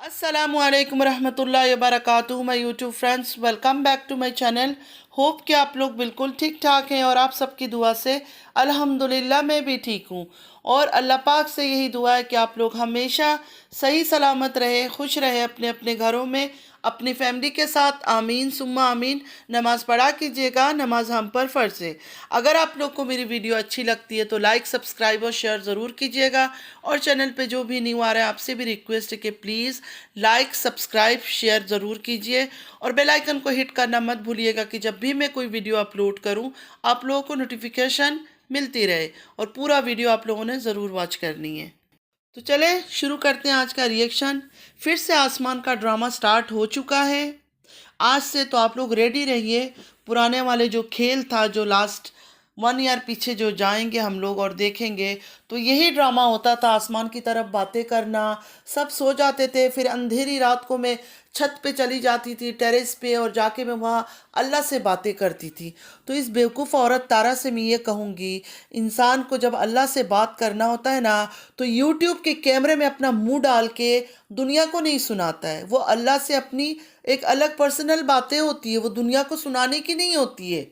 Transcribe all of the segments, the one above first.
अस्सलामुअलैकुम रहमतुल्लाहि व बरकातुहू my YouTube friends, welcome back to my channel. Hope कि आप लोग बिल्कुल ठीक ठाक हैं और आप सबकी दुआ से अल्हम्दुलिल्लाह मैं भी ठीक हूँ। और अल्लाह पाक से यही दुआ है कि आप लोग हमेशा सही सलामत रहे, खुश रहे अपने अपने घरों में, अपनी फैमिली के साथ। आमीन सुम्मा आमीन। नमाज़ पढ़ा कीजिएगा, नमाज हम पर फ़र्ज़ है। अगर आप लोग को मेरी वीडियो अच्छी लगती है तो लाइक, सब्सक्राइब और शेयर ज़रूर कीजिएगा। और चैनल पे जो भी न्यू आ रहा है आपसे भी रिक्वेस्ट है कि प्लीज़ लाइक, सब्सक्राइब, शेयर ज़रूर कीजिए और बेल आइकन को हिट करना मत भूलिएगा कि जब भी मैं कोई वीडियो अपलोड करूं आप लोगों को नोटिफिकेशन मिलती रहे। और पूरा वीडियो आप लोगों ने ज़रूर वॉच करनी है। तो चले शुरू करते हैं आज का रिएक्शन। फिर से आसमान का ड्रामा स्टार्ट हो चुका है। आज से तो आप लोग रेडी रहिए। पुराने वाले जो खेल था, जो लास्ट 1 ईयर पीछे जो जाएंगे हम लोग और देखेंगे, तो यही ड्रामा होता था। आसमान की तरफ बातें करना, सब सो जाते थे, फिर अंधेरी रात को मैं छत पे चली जाती थी, टेरेस पे, और जाके मैं वहाँ अल्लाह से बातें करती थी। तो इस बेवकूफ़ औरत तारा से मैं ये कहूँगी, इंसान को जब अल्लाह से बात करना होता है ना, तो यूट्यूब के कैमरे में अपना मुंह डाल के दुनिया को नहीं सुनाता है। वो अल्लाह से अपनी एक अलग पर्सनल बातें होती है, वो दुनिया को सुनाने की नहीं होती है।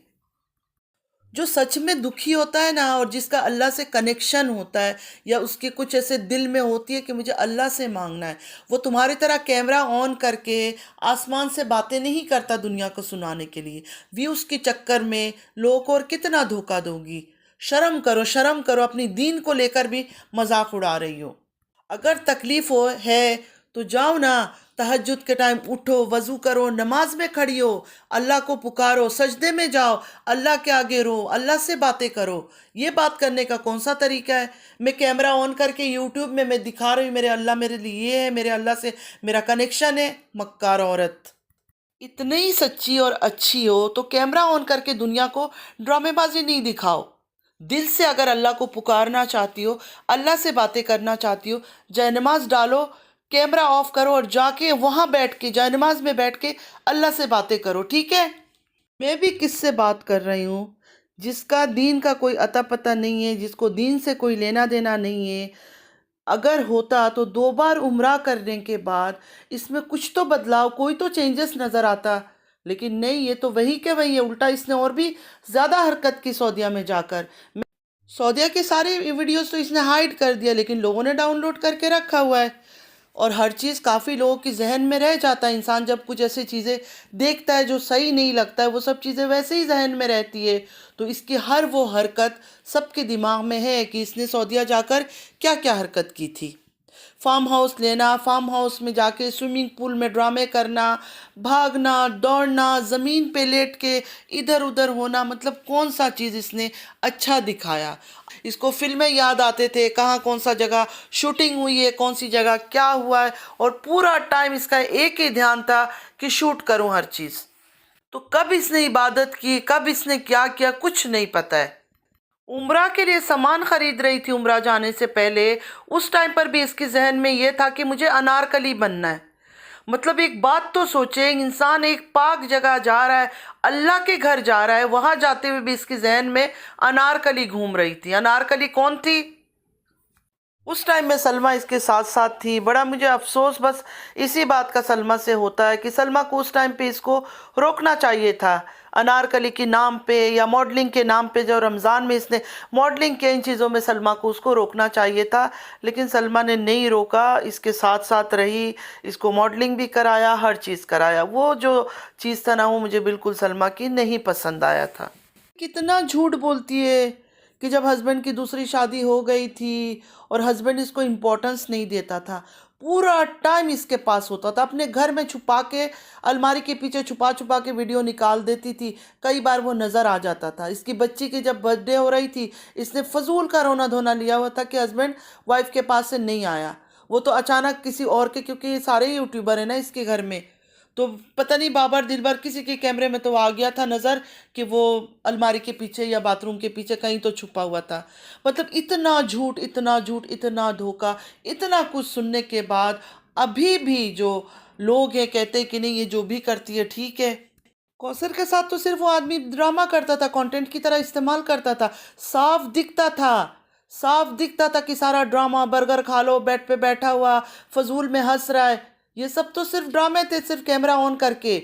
जो सच में दुखी होता है ना, और जिसका अल्लाह से कनेक्शन होता है, या उसके कुछ ऐसे दिल में होती है कि मुझे अल्लाह से मांगना है, वो तुम्हारी तरह कैमरा ऑन करके आसमान से बातें नहीं करता दुनिया को सुनाने के लिए। व्यूज़ के चक्कर में लोगों को और कितना धोखा दोगी। शर्म करो, शर्म करो। अपनी दीन को लेकर भी मजाक उड़ा रही हो। अगर तकलीफ हो है तो जाओ ना, तहज्जुद के टाइम उठो, वज़ू करो, नमाज में खड़ी हो, अल्लाह को पुकारो, सजदे में जाओ, अल्लाह के आगे रो, अल्लाह से बातें करो। ये बात करने का कौन सा तरीका है? मैं कैमरा ऑन करके यूट्यूब में मैं दिखा रही हूँ मेरे अल्लाह मेरे लिए ये है, मेरे अल्लाह से मेरा कनेक्शन है। मक्कार औरत। इतनी ही सच्ची और अच्छी हो तो कैमरा ऑन करके दुनिया को ड्रामेबाजी नहीं दिखाओ। दिल से अगर अल्लाह को पुकारना चाहती हो, अल्लाह से बातें करना चाहती हो, जयनमाज डालो, कैमरा ऑफ करो और जाके वहां बैठ के जयनमाज में बैठ के अल्लाह से बातें करो, ठीक है? मैं भी किससे बात कर रही हूँ? जिसका दीन का कोई अता पता नहीं है, जिसको दीन से कोई लेना देना नहीं है। अगर होता तो 2 बार उम्रा करने के बाद इसमें कुछ तो बदलाव, कोई तो चेंजेस नज़र आता। लेकिन नहीं, ये तो वही के वही है। उल्टा इसने और भी ज़्यादा हरकत की सऊदीया में जाकर। सऊदीया के सारे वीडियोस तो इसने हाइड कर दिया, लेकिन लोगों ने डाउनलोड करके रखा हुआ है। और हर चीज़ काफ़ी लोगों की जहन में रह जाता है। इंसान जब कुछ ऐसी चीज़ें देखता है जो सही नहीं लगता है, वो सब चीज़ें वैसे ही जहन में रहती है। तो इसकी हर वो हरकत सबके दिमाग में है कि इसने सऊदीया जाकर क्या क्या हरकत की थी। फार्म हाउस लेना, फार्म हाउस में जाके स्विमिंग पूल में ड्रामे करना, भागना, दौड़ना, ज़मीन पे लेट के इधर उधर होना, मतलब कौन सा चीज़ इसने अच्छा दिखाया? इसको फिल्में याद आते थे, कहाँ कौन सा जगह शूटिंग हुई है, कौन सी जगह क्या हुआ है, और पूरा टाइम इसका एक ही ध्यान था कि शूट करूं हर चीज़। तो कब इसने इबादत की, कब इसने क्या किया, कुछ नहीं पता है। उम्रा के लिए सामान खरीद रही थी उम्रा जाने से पहले। उस टाइम पर भी इसके जहन में ये था कि मुझे अनारकली बनना है। मतलब एक बात तो सोचे, इंसान एक पाक जगह जा रहा है, अल्लाह के घर जा रहा है, वहां जाते हुए भी इसके जहन में अनारकली घूम रही थी। अनारकली कौन थी? उस टाइम में सलमा इसके साथ साथ थी। बड़ा मुझे अफसोस बस इसी बात का सलमा से होता है कि सलमा को उस टाइम पे इसको रोकना चाहिए था। अनारकली के नाम पे या मॉडलिंग के नाम पे जो रमज़ान में इसने मॉडलिंग के इन चीज़ों में सलमा को उसको रोकना चाहिए था, लेकिन सलमा ने नहीं रोका, इसके साथ साथ रही, इसको मॉडलिंग भी कराया, हर चीज़ कराया। वो जो चीज़ था ना, वो मुझे बिल्कुल सलमा की नहीं पसंद आया था। कितना झूठ बोलती है कि जब हस्बैंड की दूसरी शादी हो गई थी और हस्बैंड इसको इम्पोर्टेंस नहीं देता था, पूरा टाइम इसके पास होता था, अपने घर में छुपा के, अलमारी के पीछे छुपा छुपा के वीडियो निकाल देती थी। कई बार वो नज़र आ जाता था। इसकी बच्ची की जब बर्थडे हो रही थी, इसने फजूल का रोना धोना लिया हुआ था कि हस्बैंड वाइफ के पास से नहीं आया। वो तो अचानक किसी और के, क्योंकि ये सारे यूट्यूबर है ना इसके घर में, तो पता नहीं बाबर दिलबर किसी के कैमरे में तो आ गया था नज़र कि वो अलमारी के पीछे या बाथरूम के पीछे कहीं तो छुपा हुआ था। मतलब इतना झूठ, इतना झूठ, इतना धोखा, इतना कुछ सुनने के बाद अभी भी जो लोग हैं कहते हैं कि नहीं, ये जो भी करती है ठीक है। कौसर के साथ तो सिर्फ वो आदमी ड्रामा करता था, कंटेंट की तरह इस्तेमाल करता था। साफ दिखता था, साफ दिखता था कि सारा ड्रामा, बर्गर खा लो, बेड पे बैठा हुआ फजूल में हंस रहा है। ये सब तो सिर्फ ड्रामे थे, सिर्फ कैमरा ऑन करके।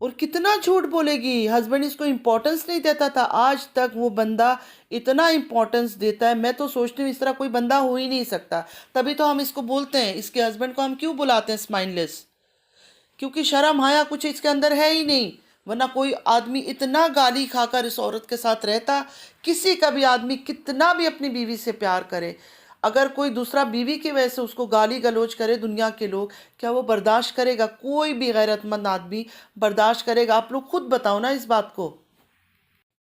और कितना झूठ बोलेगी, हस्बैंड इसको इम्पोर्टेंस नहीं देता था, आज तक वो बंदा इतना इम्पोर्टेंस देता है। मैं तो सोचती हूँ इस तरह कोई बंदा हो ही नहीं सकता। तभी तो हम इसको बोलते हैं, इसके हस्बैंड को हम क्यों बुलाते हैं स्माइललेस, क्योंकि शर्म हाया कुछ इसके अंदर है ही नहीं। वरना कोई आदमी इतना गाली खाकर इस औरत के साथ रहता? किसी का भी आदमी कितना भी अपनी बीवी से प्यार करे, अगर कोई दूसरा बीवी की वजह से उसको गाली गलौज करे दुनिया के लोग, क्या वो बर्दाश्त करेगा? कोई भी गैरतमंद आदमी बर्दाश्त करेगा? आप लोग खुद बताओ ना इस बात को।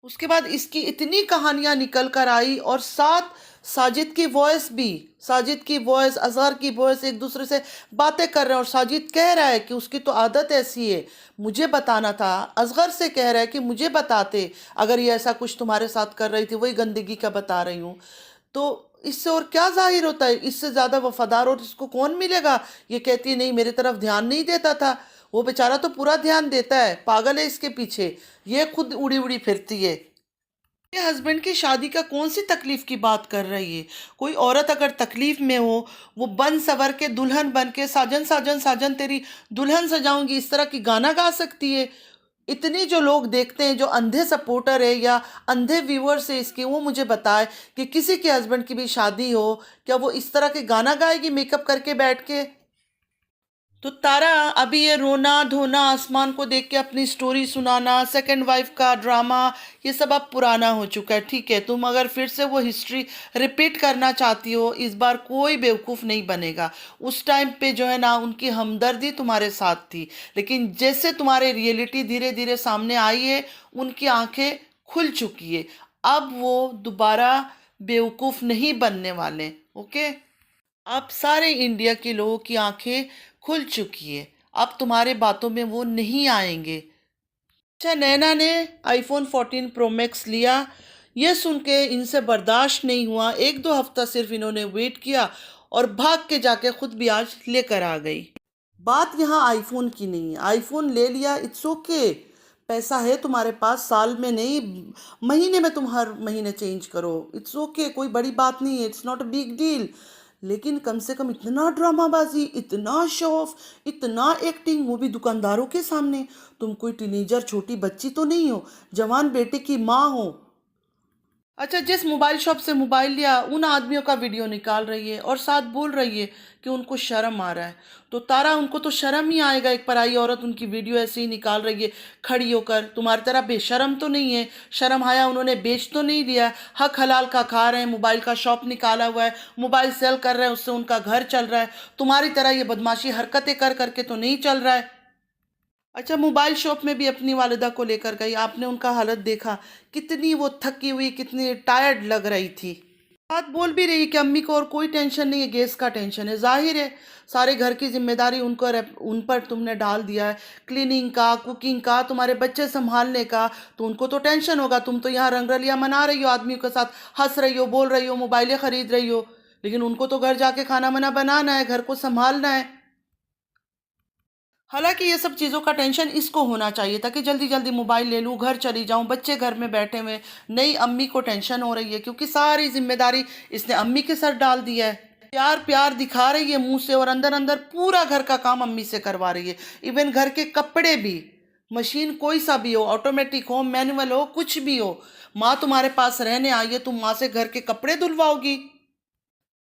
उसके बाद इसकी इतनी कहानियां निकल कर आई, और साथ साजिद की वॉइस भी, साजिद की वॉइस, अजहर की वॉइस एक दूसरे से बातें कर रहे हैं, और साजिद कह रहा है कि उसकी तो आदत ऐसी है, मुझे बताना था। असगर से कह रहा है कि मुझे बताते अगर ये ऐसा कुछ तुम्हारे साथ कर रही थी, वही गंदगी का बता रही हूँ। तो इससे और क्या जाहिर होता है? इससे ज़्यादा वफादार और इसको कौन मिलेगा? ये कहती है नहीं मेरी तरफ ध्यान नहीं देता था, वो बेचारा तो पूरा ध्यान देता है, पागल है इसके पीछे, ये खुद उड़ी उड़ी फिरती है। ये हस्बैंड की शादी का कौन सी तकलीफ की बात कर रही है? कोई औरत अगर तकलीफ में हो, वो बन सवर के दुल्हन बन के साजन साजन साजन तेरी दुल्हन सजाऊंगी इस तरह की गाना गा सकती है? इतनी जो लोग देखते हैं, जो अंधे सपोर्टर है या अंधे व्यूअर्स है इसके, वो मुझे बताए कि किसी के हस्बैंड की भी शादी हो, क्या वो इस तरह के गाना गाएगी मेकअप करके बैठ के? तो तारा अभी ये रोना धोना, आसमान को देख के अपनी स्टोरी सुनाना, सेकंड वाइफ का ड्रामा, ये सब अब पुराना हो चुका है। ठीक है, तुम अगर फिर से वो हिस्ट्री रिपीट करना चाहती हो, इस बार कोई बेवकूफ़ नहीं बनेगा। उस टाइम पे जो है ना, उनकी हमदर्दी तुम्हारे साथ थी, लेकिन जैसे तुम्हारे रियलिटी धीरे धीरे सामने आई है, उनकी आंखें खुल चुकी है। अब वो दोबारा बेवकूफ़ नहीं बनने वाले। ओके, अब सारे इंडिया के लोगों की आंखें खुल चुकी है, अब तुम्हारे बातों में वो नहीं आएंगे। अच्छा, नैना ने आईफोन 14 प्रो मैक्स लिया, ये सुन के इनसे बर्दाश्त नहीं हुआ। एक दो हफ्ता सिर्फ इन्होंने वेट किया और भाग के जाके खुद भी आज लेकर आ गई। बात यहाँ आईफोन की नहीं है, आईफोन ले लिया, इट्स ओके, पैसा है तुम्हारे पास, साल में नहीं महीने में तुम हर महीने चेंज करो, इट्स ओके, कोई बड़ी बात नहीं है, it's not a big deal. लेकिन कम से कम इतना ड्रामाबाजी, इतना शो ऑफ, इतना एक्टिंग, वो भी दुकानदारों के सामने। तुम कोई टीनेजर छोटी बच्ची तो नहीं हो, जवान बेटे की माँ हो। अच्छा, जिस मोबाइल शॉप से मोबाइल लिया उन आदमियों का वीडियो निकाल रही है और साथ बोल रही है कि उनको शर्म आ रहा है। तो तारा, उनको तो शर्म ही आएगा, एक पराई औरत उनकी वीडियो ऐसे ही निकाल रही है खड़ी होकर। तुम्हारी तरह बेशरम तो नहीं है, शर्म आया, उन्होंने बेच तो नहीं दिया, हक हलाल का खा रहे हैं, मोबाइल का शॉप निकाला हुआ है, मोबाइल सेल कर रहे हैं, उससे उनका घर चल रहा है। तुम्हारी तरह ये बदमाशी हरकतें कर करके तो नहीं चल रहा है। अच्छा, मोबाइल शॉप में भी अपनी वालिदा को लेकर गई, आपने उनका हालत देखा, कितनी वो थकी हुई, कितनी टायर्ड लग रही थी। बात बोल भी रही कि अम्मी को और कोई टेंशन नहीं है, गैस का टेंशन है। जाहिर है सारे घर की जिम्मेदारी उन पर तुमने डाल दिया है, क्लीनिंग का, कुकिंग का, तुम्हारे बच्चे संभालने का, तो उनको तो टेंशन होगा। तुम तो यहाँ रंगरलिया मना रही हो, आदमियों के साथ हंस रही हो, बोल रही हो, मोबाइलें खरीद रही हो, लेकिन उनको तो घर जाके खाना मना बनाना है, घर को संभालना है। हालांकि ये सब चीज़ों का टेंशन इसको होना चाहिए था कि जल्दी जल्दी मोबाइल ले लूँ, घर चली जाऊँ, बच्चे घर में बैठे हुए। नहीं, अम्मी को टेंशन हो रही है क्योंकि सारी जिम्मेदारी इसने अम्मी के सर डाल दिया है। प्यार प्यार दिखा रही है मुंह से, और अंदर अंदर पूरा घर का काम अम्मी से करवा रही है। इवन घर के कपड़े भी, मशीन कोई सा भी हो, ऑटोमेटिक हो, मैनुअल हो, कुछ भी हो, माँ तुम्हारे पास रहने आई है, तुम माँ से घर के कपड़े धुलवाओगी?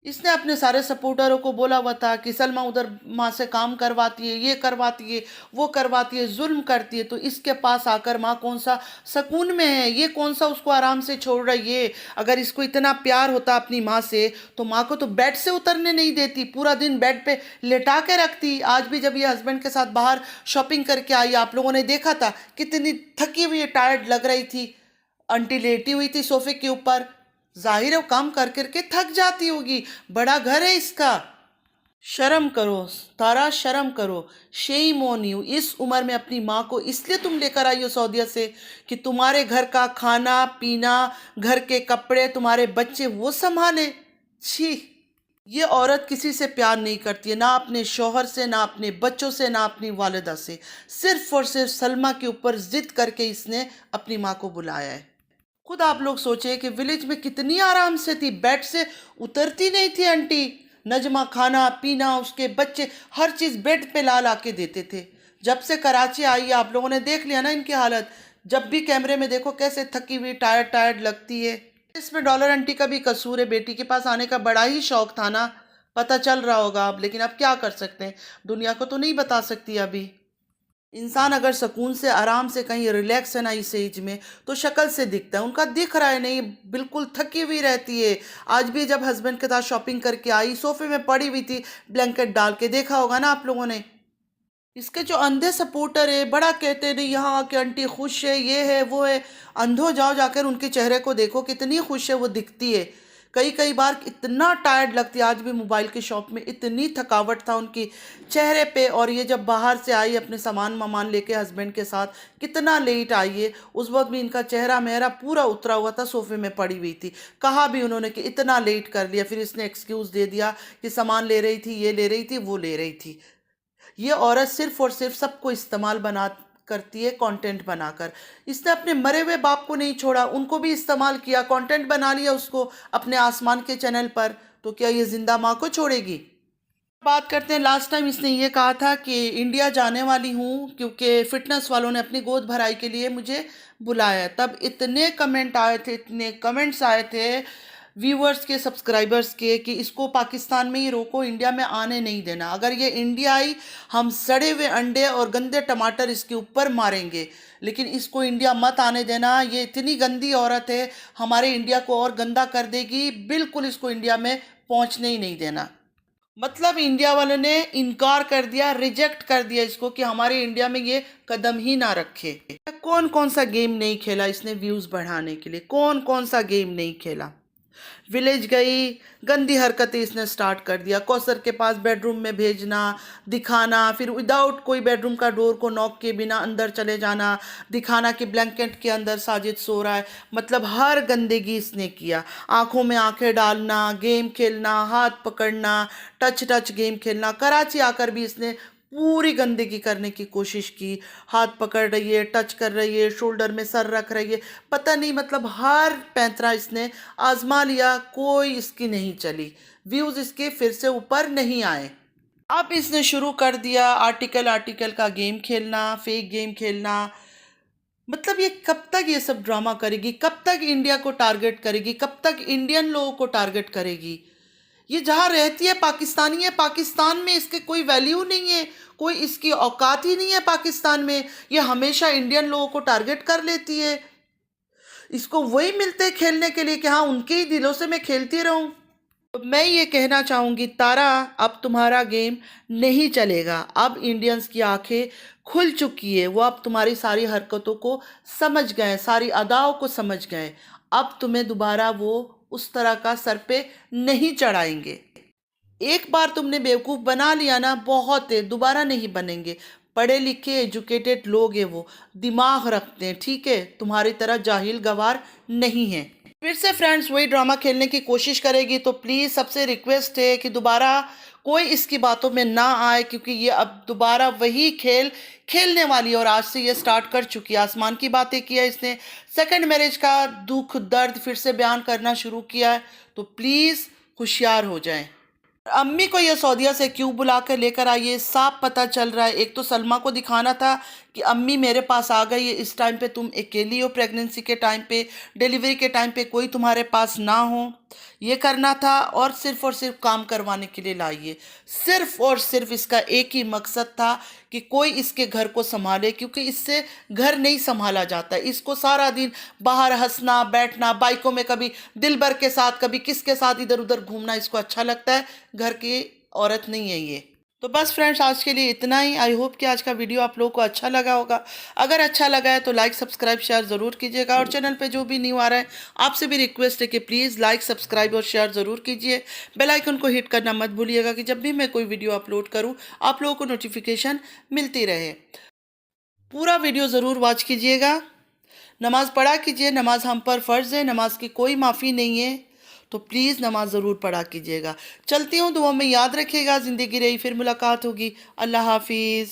इसने अपने सारे सपोर्टरों को बोला हुआ था कि सलमा उधर माँ से काम करवाती है, ये करवाती है, वो करवाती है, जुल्म करती है, तो इसके पास आकर माँ कौन सा सुकून में है, ये कौन सा उसको आराम से छोड़ रही है। अगर इसको इतना प्यार होता अपनी माँ से, तो माँ को तो बेड से उतरने नहीं देती, पूरा दिन बेड पे लेटा के रखती। आज भी जब ये हस्बैंड के साथ बाहर शॉपिंग करके आई, आप लोगों ने देखा था कितनी थकी हुई टायर्ड लग रही थी, आंटी लेटी हुई थी सोफे के ऊपर। जाहिर है वो काम कर करके थक जाती होगी, बड़ा घर है इसका। शर्म करो तारा, शर्म करो, शेम ऑन यू। इस उम्र में अपनी माँ को इसलिए तुम लेकर आई हो सऊदीया से कि तुम्हारे घर का खाना पीना, घर के कपड़े, तुम्हारे बच्चे वो संभाले। छी, ये औरत किसी से प्यार नहीं करती है, ना अपने शौहर से, ना अपने बच्चों से, ना अपनी वालिदा से। सिर्फ और सिर्फ सलमा के ऊपर जिद करके इसने अपनी माँ को बुलाया है। खुद आप लोग सोचे कि विलेज में कितनी आराम से थी, बेड से उतरती नहीं थी आंटी, नजमा खाना पीना, उसके बच्चे, हर चीज़ बेड पे ला ला के देते थे। जब से कराची आई है आप लोगों ने देख लिया ना इनकी हालत, जब भी कैमरे में देखो कैसे थकी हुई टायर्ड टायर्ड लगती है। इसमें डॉलर आंटी का भी कसूर है, बेटी के पास आने का बड़ा ही शौक था ना, पता चल रहा होगा अब, लेकिन अब क्या कर सकते हैं, दुनिया को तो नहीं बता सकती अभी। इंसान अगर सुकून से आराम से कहीं रिलैक्स है ना इस एज में, तो शक्ल से दिखता है, उनका दिख रहा है नहीं, बिल्कुल थकी हुई रहती है। आज भी जब हस्बैंड के साथ शॉपिंग करके आई, सोफे में पड़ी हुई थी, ब्लैंकेट डाल के, देखा होगा ना आप लोगों ने। इसके जो अंधे सपोर्टर है, बड़ा कहते हैं नहीं यहाँ आके आंटी खुश है, ये है वो है, अंधो जाओ जाकर उनके चेहरे को देखो, कितनी खुश है वो दिखती है। कई कई बार इतना टायर्ड लगती है, आज भी मोबाइल की शॉप में इतनी थकावट था उनकी चेहरे पे, और ये जब बाहर से आई अपने सामान वामान लेके हस्बैंड के साथ, कितना लेट आई है, उस वक्त भी इनका चेहरा मेहरा पूरा उतरा हुआ था, सोफे में पड़ी हुई थी। कहा भी उन्होंने कि इतना लेट कर लिया, फिर इसने एक्सक्यूज़ दे दिया कि सामान ले रही थी, ये ले रही थी, वो ले रही थी। ये औरत सिर्फ और सिर्फ सबको इस्तेमाल बना करती है, कंटेंट बनाकर। इसने अपने मरे हुए बाप को नहीं छोड़ा, उनको भी इस्तेमाल किया, कंटेंट बना लिया उसको अपने आसमान के चैनल पर, तो क्या ये जिंदा माँ को छोड़ेगी। बात करते हैं, लास्ट टाइम इसने ये कहा था कि इंडिया जाने वाली हूँ क्योंकि फिटनेस वालों ने अपनी गोद भराई के लिए मुझे बुलाया। तब इतने कमेंट आए थे, इतने कमेंट्स आए थे व्यूअर्स के, सब्सक्राइबर्स के, कि इसको पाकिस्तान में ही रोको, इंडिया में आने नहीं देना। अगर ये इंडिया आई, हम सड़े हुए अंडे और गंदे टमाटर इसके ऊपर मारेंगे, लेकिन इसको इंडिया मत आने देना। ये इतनी गंदी औरत है, हमारे इंडिया को और गंदा कर देगी, बिल्कुल इसको इंडिया में पहुंचने ही नहीं देना। मतलब इंडिया वालों ने इनकार कर दिया, रिजेक्ट कर दिया इसको कि हमारे इंडिया में ये कदम ही ना रखे। कौन कौन सा गेम नहीं खेला इसने व्यूज़ बढ़ाने के लिए, कौन कौन सा गेम नहीं खेला। विलेज गई, गंदी हरकतें इसने स्टार्ट कर दिया, कौसर के पास बेडरूम में भेजना, दिखाना, फिर विदाउट कोई बेडरूम का डोर को नॉक के बिना अंदर चले जाना, दिखाना कि ब्लैंकेट के अंदर साजिद सो रहा है। मतलब हर गंदगी इसने किया, आंखों में आंखें डालना, गेम खेलना, हाथ पकड़ना, टच टच गेम खेलना। कराची आकर भी इसने पूरी गंदगी करने की कोशिश की, हाथ पकड़ रही है, टच कर रही है, शोल्डर में सर रख रही है, पता नहीं, मतलब हर पैंतरा इसने आजमा लिया, कोई इसकी नहीं चली, व्यूज़ इसके फिर से ऊपर नहीं आए। अब इसने शुरू कर दिया आर्टिकल आर्टिकल का गेम खेलना, फेक गेम खेलना। मतलब ये कब तक ये सब ड्रामा करेगी, कब तक इंडिया को टारगेट करेगी, कब तक इंडियन लोगों को टारगेट करेगी। ये जहाँ रहती है पाकिस्तानी है, पाकिस्तान में इसके कोई वैल्यू नहीं है, कोई इसकी औकात ही नहीं है पाकिस्तान में। ये हमेशा इंडियन लोगों को टारगेट कर लेती है, इसको वही मिलते हैं खेलने के लिए कि हाँ उनके ही दिलों से मैं खेलती रहूं। तो मैं ये कहना चाहूँगी तारा, अब तुम्हारा गेम नहीं चलेगा। अब इंडियंस की आंखें खुल चुकी है, वो अब तुम्हारी सारी हरकतों को समझ गए, सारी अदाओं को समझ गए। अब तुम्हें दोबारा वो उस तरह का सर पे नहीं चढ़ाएंगे। एक बार तुमने बेवकूफ़ बना लिया ना, बहुत है, दोबारा नहीं बनेंगे। पढ़े लिखे एजुकेटेड लोग हैं, वो दिमाग रखते हैं, ठीक है, तुम्हारी तरह जाहिल गवार नहीं है। फिर से फ्रेंड्स वही ड्रामा खेलने की कोशिश करेगी, तो प्लीज़ सबसे रिक्वेस्ट है कि दोबारा कोई इसकी बातों में ना आए, क्योंकि ये अब दोबारा वही खेल खेलने वाली है, और आज से ये स्टार्ट कर चुकी है। आसमान की बातें किया इसने, सेकंड मैरिज का दुख दर्द फिर से बयान करना शुरू किया है, तो प्लीज़ होशियार हो जाएं। अम्मी को ये सऊदीया से क्यों बुला कर लेकर आई है, साफ पता चल रहा है। एक तो सलमा को दिखाना था कि अम्मी मेरे पास आ गई है, इस टाइम पे तुम अकेली हो, प्रेगनेंसी के टाइम पे, डिलीवरी के टाइम पे कोई तुम्हारे पास ना हो, ये करना था। और सिर्फ काम करवाने के लिए लाई है, सिर्फ और सिर्फ इसका एक ही मकसद था कि कोई इसके घर को संभाले, क्योंकि इससे घर नहीं संभाला जाता। इसको सारा दिन बाहर हंसना बैठना, बाइकों में कभी दिलबर के साथ, कभी किसके साथ इधर उधर घूमना इसको अच्छा लगता है, घर की औरत नहीं है ये। तो बस फ्रेंड्स आज के लिए इतना ही। आई होप कि आज का वीडियो आप लोगों को अच्छा लगा होगा। अगर अच्छा लगा है तो लाइक सब्सक्राइब शेयर ज़रूर कीजिएगा, और चैनल पे जो भी न्यू आ रहा है आपसे भी रिक्वेस्ट है कि प्लीज़ लाइक सब्सक्राइब और शेयर ज़रूर कीजिए। बेल आइकन को हिट करना मत भूलिएगा कि जब भी मैं कोई वीडियो अपलोड करूँ आप लोगों को नोटिफिकेशन मिलती रहे। पूरा वीडियो ज़रूर वॉच कीजिएगा। नमाज़ पढ़ा कीजिए, नमाज हम पर फ़र्ज़ है, नमाज की कोई माफ़ी नहीं है, तो प्लीज़ नमाज ज़रूर पढ़ा कीजिएगा। चलती हूँ, दुआ में याद रखिएगा। ज़िंदगी रही फिर मुलाकात होगी। अल्लाह हाफिज़।